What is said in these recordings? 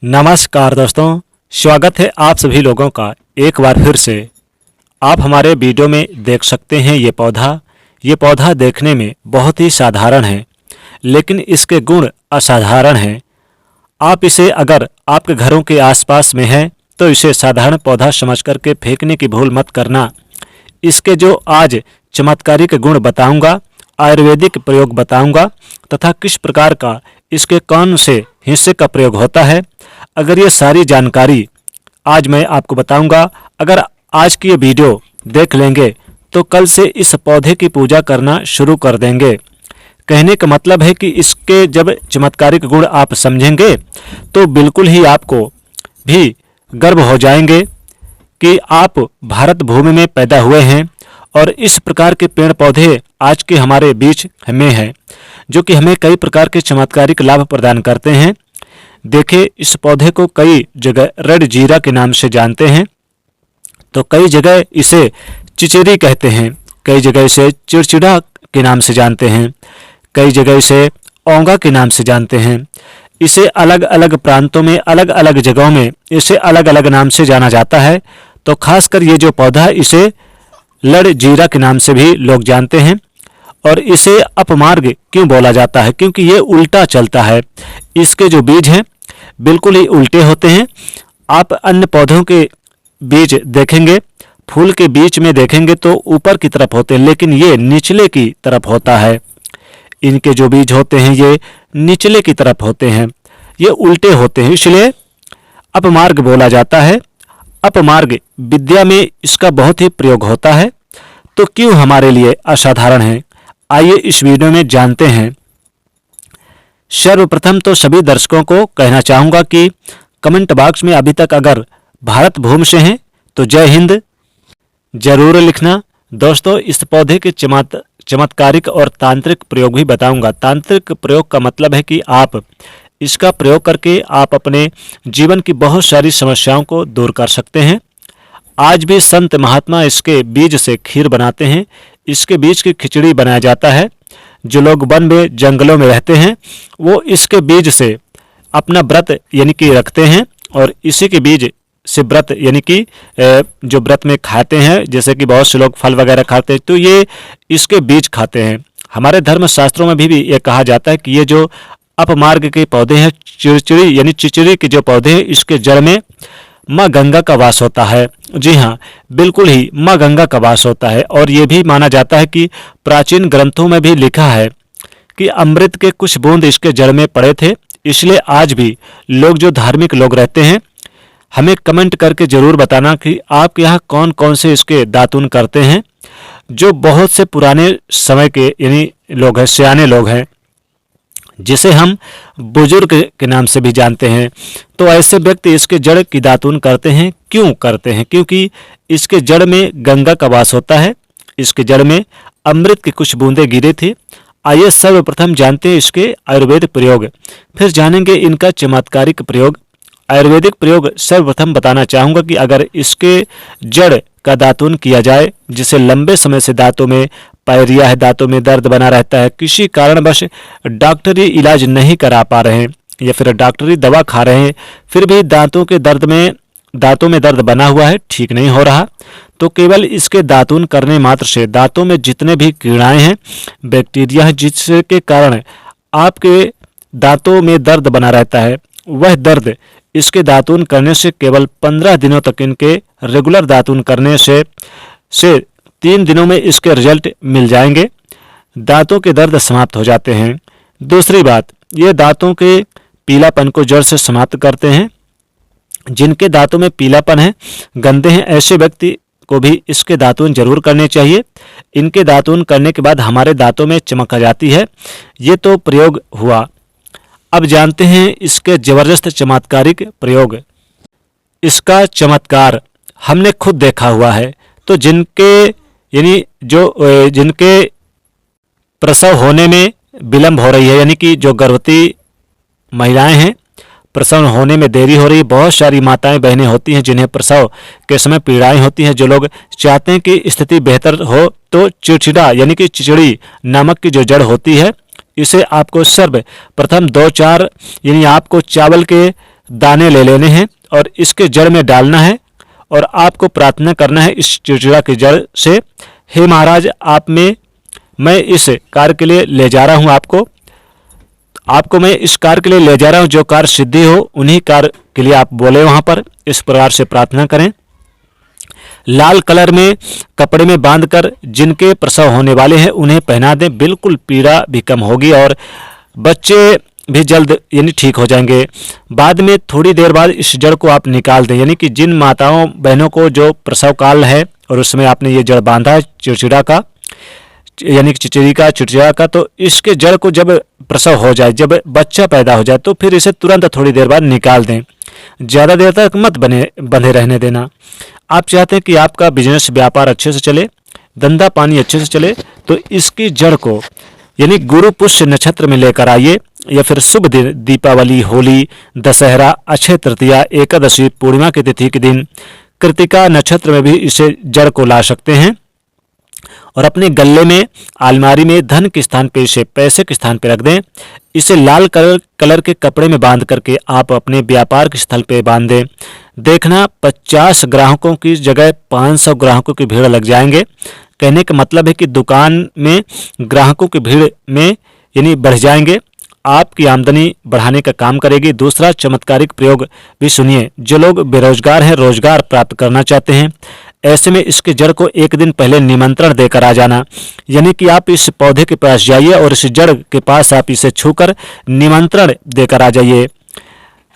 नमस्कार दोस्तों, स्वागत है आप सभी लोगों का एक बार फिर से। आप हमारे वीडियो में देख सकते हैं ये पौधा देखने में बहुत ही साधारण है, लेकिन इसके गुण असाधारण हैं। आप इसे अगर आपके घरों के आसपास में है तो इसे साधारण पौधा समझ करके फेंकने की भूल मत करना। इसके जो आज चमत्कारिक गुण बताऊंगा, आयुर्वेदिक प्रयोग बताऊंगा तथा किस प्रकार का इसके कौन से हिस्से का प्रयोग होता है, अगर ये सारी जानकारी आज मैं आपको बताऊंगा, अगर आज की ये वीडियो देख लेंगे तो कल से इस पौधे की पूजा करना शुरू कर देंगे। कहने का मतलब है कि इसके जब चमत्कारिक गुण आप समझेंगे तो बिल्कुल ही आपको भी गर्व हो जाएंगे कि आप भारत भूमि में पैदा हुए हैं और इस प्रकार के पेड़ पौधे आज के हमारे बीच में हैं, जो कि हमें कई प्रकार के चमत्कारिक लाभ प्रदान करते हैं। देखिए, इस पौधे को कई जगह रेड जीरा के नाम से जानते हैं, तो कई जगह इसे चिचरी कहते हैं, कई जगह इसे चिड़चिड़ा के नाम से जानते हैं, कई जगह इसे औंगा के नाम से जानते हैं। इसे अलग अलग प्रांतों में, अलग अलग जगहों में इसे अलग अलग नाम से जाना जाता है। तो खासकर ये जो पौधा है इसे लड़ जीरा के नाम से भी लोग जानते हैं। और इसे अपमार्ग क्यों बोला जाता है? क्योंकि ये उल्टा चलता है। इसके जो बीज हैं बिल्कुल ही उल्टे होते हैं। आप अन्य पौधों के बीज देखेंगे, फूल के बीच में देखेंगे तो ऊपर की तरफ होते हैं, लेकिन ये निचले की तरफ होता है। इनके जो बीज होते हैं ये निचले की तरफ होते हैं, ये उल्टे होते हैं, इसलिए अपमार्ग बोला जाता है। अपमार्ग विद्या में इसका बहुत ही प्रयोग होता है। तो क्यों हमारे लिए असाधारण है, आइए इस वीडियो में जानते हैं। सर्वप्रथम तो सभी दर्शकों को कहना चाहूँगा कि कमेंट बॉक्स में अभी तक अगर भारत भूमि से हैं तो जय हिंद जरूर लिखना। दोस्तों, इस पौधे के चमत्कारिक और तांत्रिक प्रयोग भी बताऊंगा। तांत्रिक प्रयोग का मतलब है कि आप इसका प्रयोग करके आप अपने जीवन की बहुत सारी समस्याओं को दूर कर सकते हैं। आज भी संत महात्मा इसके बीज से खीर बनाते हैं, इसके बीज की खिचड़ी बनाया जाता है। जो लोग वन में जंगलों में रहते हैं वो इसके बीज से अपना व्रत यानी कि रखते हैं और इसी के बीज से व्रत यानी कि जो व्रत में खाते हैं, जैसे कि बहुत से लोग फल वगैरह खाते हैं तो ये इसके बीज खाते हैं। हमारे धर्म शास्त्रों में भी ये कहा जाता है कि ये जो अपमार्ग के पौधे हैं, चिड़चिड़ी यानी चिचड़ी के जो पौधे हैं, इसके जड़ में माँ गंगा का वास होता है। जी हाँ, बिल्कुल ही माँ गंगा का वास होता है। और ये भी माना जाता है कि प्राचीन ग्रंथों में भी लिखा है कि अमृत के कुछ बूंद इसके जड़ में पड़े थे। इसलिए आज भी लोग जो धार्मिक लोग रहते हैं, हमें कमेंट करके जरूर बताना कि आपके यहाँ कौन कौन से इसके दातुन करते हैं। जो बहुत से पुराने समय के यानी लोग हैं, सियाने लोग हैं, जिसे हम बुजुर्ग के नाम से भी जानते हैं, तो ऐसे व्यक्ति इसके जड़ की दातुन करते हैं। क्यों करते हैं? क्योंकि इसके जड़ में गंगा का वास होता है, इसके जड़ में अमृत की कुछ बूंदें गिरे थी। आइए सर्वप्रथम जानते हैं इसके आयुर्वेदिक प्रयोग, फिर जानेंगे इनका चमत्कारिक प्रयोग। आयुर्वेदिक प्रयोग सर्वप्रथम बताना चाहूँगा कि अगर इसके जड़ का दातुन किया जाए, जिसे लंबे समय से दांतों में पायरिया है, दांतों में दर्द बना रहता है, किसी कारणवश डॉक्टरी इलाज नहीं करा पा रहे हैं या फिर डॉक्टरी दवा खा रहे हैं, फिर भी दांतों में दर्द बना हुआ है, ठीक नहीं हो रहा, तो केवल इसके दातुन करने मात्र से दांतों में जितने भी कीड़ाएं हैं, बैक्टीरिया है, जिसके कारण आपके दांतों में दर्द बना रहता है, वह दर्द इसके दातुन करने से केवल 15 दिनों तक, इनके रेगुलर दातुन करने से 3 दिनों में इसके रिजल्ट मिल जाएंगे। दांतों के दर्द समाप्त हो जाते हैं। दूसरी बात, ये दांतों के पीलापन को जड़ से समाप्त करते हैं। जिनके दांतों में पीलापन है, गंदे हैं, ऐसे व्यक्ति को भी इसके दातुन जरूर करने चाहिए। इनके दातुन करने के बाद हमारे दांतों में चमक आ जाती है। ये तो प्रयोग हुआ। अब जानते हैं इसके जबरदस्त चमत्कारिक प्रयोग। इसका चमत्कार हमने खुद देखा हुआ है। तो जिनके प्रसव होने में विलंब हो रही है, यानी कि जो गर्भवती महिलाएं हैं, प्रसव होने में देरी हो रही है, बहुत सारी माताएं बहनें होती हैं जिन्हें प्रसव के समय पीड़ाएं होती हैं, जो लोग चाहते हैं कि स्थिति बेहतर हो, तो चिड़चिड़ा यानी कि चिचड़ी नामक की जो जड़ होती है, इसे आपको सर्वप्रथम 2-4 यानी आपको चावल के दाने ले लेने हैं और इसके जड़ में डालना है और आपको प्रार्थना करना है इस चिड़चिड़ा की जड़ से, हे महाराज मैं इस कार्य के लिए ले जा रहा हूँ, आपको मैं इस कार्य के लिए ले जा रहा हूँ, जो कार्य सिद्धि हो उन्हीं कार्य के लिए आप बोले वहाँ पर। इस प्रकार से प्रार्थना करें। लाल कलर में कपड़े में बांधकर जिनके प्रसव होने वाले हैं उन्हें पहना दें, बिल्कुल पीड़ा भी कम होगी और बच्चे भी जल्द यानी ठीक हो जाएंगे। बाद में थोड़ी देर बाद इस जड़ को आप निकाल दें, यानी कि जिन माताओं बहनों को जो प्रसव काल है और उसमें आपने ये जड़ बांधा है चिड़चिड़ा का, यानी कि चिड़चिड़ा का, तो इसके जड़ को जब प्रसव हो जाए, जब बच्चा पैदा हो जाए, तो फिर इसे तुरंत थोड़ी देर बाद निकाल दें। ज़्यादा देर तक मत बंधे रहने देना। आप चाहते हैं कि आपका बिजनेस व्यापार अच्छे से चले, धंधा पानी अच्छे से चले, तो इसकी जड़ को यानी गुरु पुष्य नक्षत्र में लेकर आइए, या फिर शुभ दिन दीपावली, होली, दशहरा, अक्षय तृतीया, एकादशी, पूर्णिमा की तिथि के दिन, कृतिका नक्षत्र में भी इसे जड़ को ला सकते हैं और अपने गले में, अलमारी में धन के स्थान पे, इसे पैसे के स्थान पे रख दें। इसे लाल कलर के कपड़े में बांध करके आप अपने व्यापार के स्थल पे बांध दें। देखना 50 ग्राहकों की जगह 500 ग्राहकों की भीड़ लग जाएंगे। कहने का मतलब है कि दुकान में ग्राहकों की भीड़ में यानी बढ़ जाएंगे, आपकी आमदनी बढ़ाने का काम करेगी। दूसरा चमत्कारिक प्रयोग भी सुनिए। जो लोग बेरोजगार हैं, रोजगार प्राप्त करना चाहते हैं, ऐसे में इसके जड़ को एक दिन पहले निमंत्रण देकर आ जाना, यानी कि आप इस पौधे के पास जाइए और इस जड़ के पास आप इसे छूकर निमंत्रण देकर आ जाइए।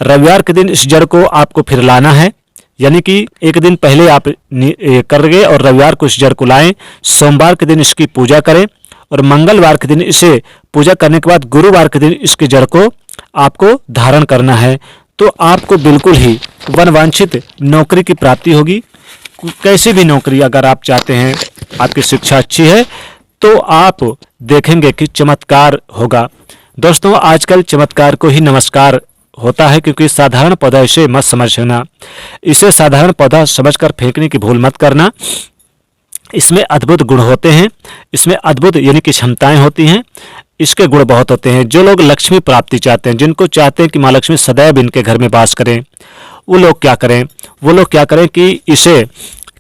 रविवार के दिन इस जड़ को आपको फिर लाना है, यानी कि एक दिन पहले आप करेंगे और रविवार को इस जड़ को लाएं। सोमवार के दिन इसकी पूजा करें और मंगलवार के दिन इसे पूजा करने के बाद गुरुवार के दिन इसके जड़ को आपको धारण करना है। तो आपको बिल्कुल ही मनवांछित नौकरी की प्राप्ति होगी। कैसी भी नौकरी अगर आप चाहते हैं, आपकी शिक्षा अच्छी है, तो आप देखेंगे कि चमत्कार होगा। दोस्तों, आजकल चमत्कार को ही नमस्कार होता है, क्योंकि साधारण पौधा इसे मत समझना। इसे साधारण पौधा समझकर फेंकने की भूल मत करना। इसमें अद्भुत गुण होते हैं, इसमें अद्भुत यानी कि क्षमताएं होती हैं, इसके गुण बहुत होते हैं। जो लोग लक्ष्मी प्राप्ति चाहते हैं, जिनको चाहते हैं कि माँ लक्ष्मी सदैव इनके घर में वास करें, वो लोग क्या करें कि इसे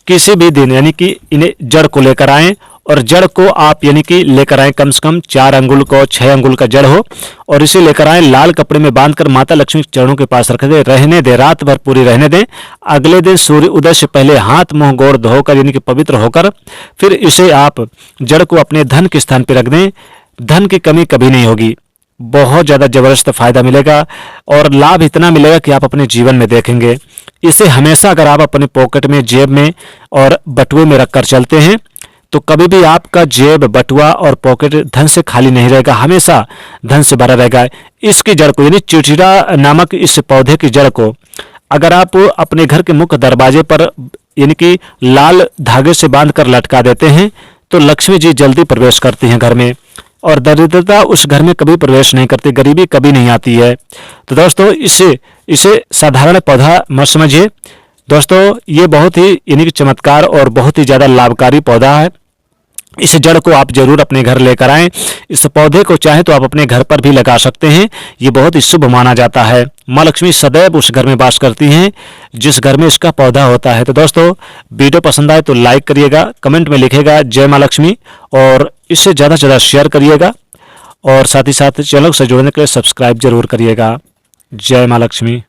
किसी भी दिन यानी कि इन्हें जड़ को लेकर आएं और जड़ को आप यानी कि लेकर आएं, कम से कम 4 अंगुल को 6 अंगुल का जड़ हो, और इसे लेकर आएं, लाल कपड़े में बांधकर माता लक्ष्मी के चरणों के पास रख दें, रहने दें, रात भर पूरी रहने दें। अगले दिन सूर्य उदय से पहले हाथ मुंह गोड़ धोकर यानी कि पवित्र होकर फिर इसे आप जड़ को अपने धन के स्थान पर रख दें। धन की कमी कभी नहीं होगी, बहुत ज़्यादा ज़बरदस्त फायदा मिलेगा और लाभ इतना मिलेगा कि आप अपने जीवन में देखेंगे। इसे हमेशा अगर आप अपने पॉकेट में, जेब में और बटुए में रखकर चलते हैं, तो कभी भी आपका जेब, बटुआ और पॉकेट धन से खाली नहीं रहेगा, हमेशा धन से भरा रहेगा। इसकी जड़ को यानी चिड़चिड़ा नामक इस पौधे की जड़ को अगर आप अपने घर के मुख्य दरवाजे पर यानी कि लाल धागे से बांधकर लटका देते हैं, तो लक्ष्मी जी जल्दी प्रवेश करती हैं घर में और दरिद्रता उस घर में कभी प्रवेश नहीं करती, गरीबी कभी नहीं आती है। तो दोस्तों, इसे साधारण पौधा मत समझिए। दोस्तों, ये बहुत ही यानी कि चमत्कार और बहुत ही ज़्यादा लाभकारी पौधा है। इस जड़ को आप जरूर अपने घर लेकर आएं। इस पौधे को चाहे तो आप अपने घर पर भी लगा सकते हैं, ये बहुत ही शुभ माना जाता है। माँ लक्ष्मी सदैव उस घर में वास करती हैं जिस घर में इसका पौधा होता है। तो दोस्तों, वीडियो पसंद आए तो लाइक करिएगा, कमेंट में लिखिएगा जय माँ लक्ष्मी, और इसे ज़्यादा से ज़्यादा शेयर करिएगा और साथ ही साथ चैनल से जुड़ने के लिए सब्सक्राइब जरूर करिएगा। जय माँ लक्ष्मी।